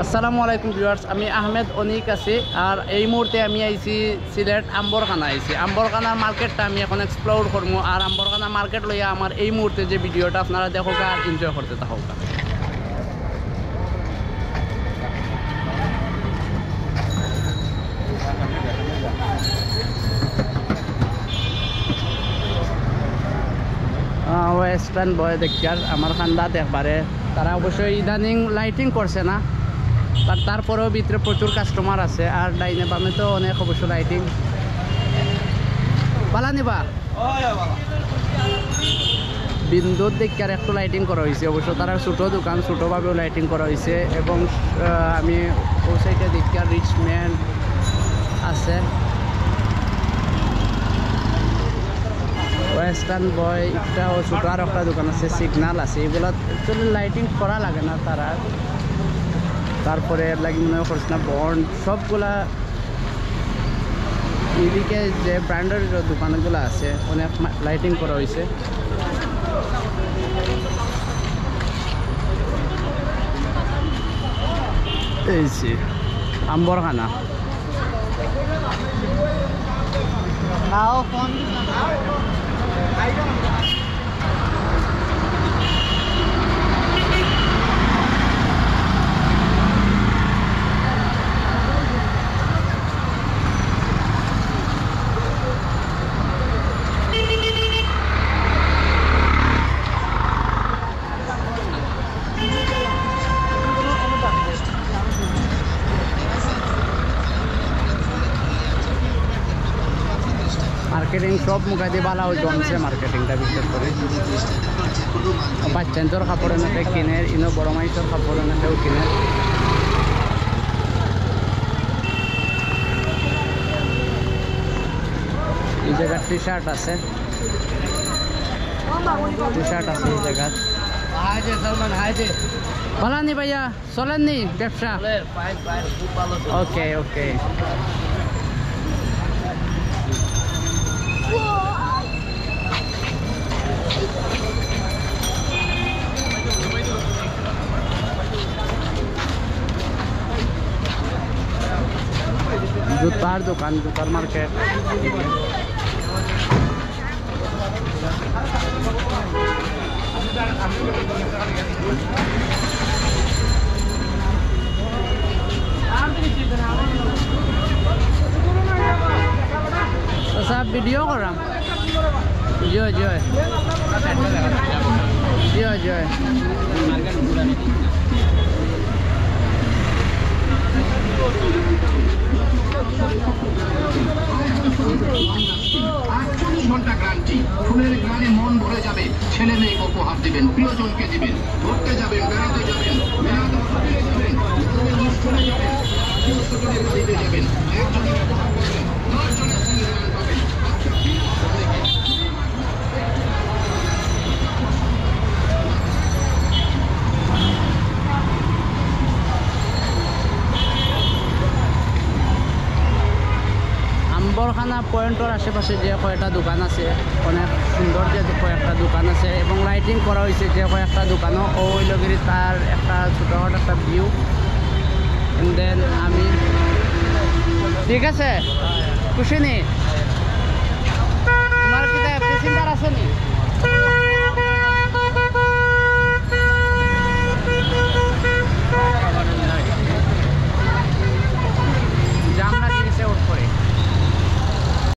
আসসালামু আলাইকুম ভিউয়ার্স, আমি আহমেদ অনিক আছি। আর এই মুহূর্তে আমি আইছি সিলেট আম্বরখানা আইছি। আম্বরখানার মার্কেটটা আমি এখন এক্সপ্লোর করবো। আর আম্বরখানা মার্কেট লইয়া আমার এই মুহূর্তে যে ভিডিওটা আপনারা দেখো আর এনজয় করতে থাকো। ওয়েস্টার্ন বয় দেখার আমার খান্দাত একবারে তারা অবশ্যই ইদানিং লাইটিং করছে না, তারপরেও ভিতরে প্রচুর কাস্টমার আছে। আর ডাইনে বামে তো অনেক অবশ্য লাইটিং পালা নিবা বিন্দুর দেখার একটু লাইটিং করা হয়েছে। অবশ্য তারা ছোটো দোকান ছোটোভাবেও লাইটিং করা হয়েছে। এবং আমি ও সাইডে দেখার রিচম্যান আছে, ওয়েস্টার্ন বয় একটা ও ছোটো আর একটা দোকান আছে, সিগনাল আছে। এগুলো অ্যাকচুয়ালি লাইটিং করা লাগে না তারা, তারপরে লাগে মনে করছে না বন্ড সবগুলা। এদিকে যে ব্র্যান্ডের দোকানগুলো আছে অনেক লাইটিং করা হয়েছে। এই যে আম্বরখানা মার্কেটিং সব মুখাদি বালাও জমছে মার্কেটিংটা, বিশেষ করে বাচ্চাদের কাপড় এনেকে কিনে, ইনো বড় মাইসের কাপড় এনেকেও কিনে। এই জায়গার টি শার্ট আছে, টি শার্ট আছে এই জায়গার। ভালো নি ভাইয়া, চলেননি ব্যবসা? ওকে ওকে। জুতার দোকান, জুতার মার্কেট। सब वीडियो कर रहा हूँ। जो जो जो जो ঘন্টা গ্যারান্টি। ফুলের গানে মন ভরে যাবে, ছেলে মেয়েকে উপহার দিবেন, প্রিয়জনকে দিবেন, ঘুরতে যাবেন, বেড়াতে যাবেন, যাবেন, একজনের উপহার করবেন, 10 জনের সঙ্গে পাবেন। আম্বরখানা পয়েন্টের আশেপাশে যে কয়েকটা দোকান আছে, অনেক সুন্দর যে কয়েকটা দোকান আছে এবং লাইটিং করা হয়েছে যে কয়েকটা দোকানও, ওই লগেরই তার একটা ছোটোখাটো একটা ভিউ। দেন আমি ঠিক আছে, খুশি নি? তোমার কি প্যাসেঞ্জার আছে নি?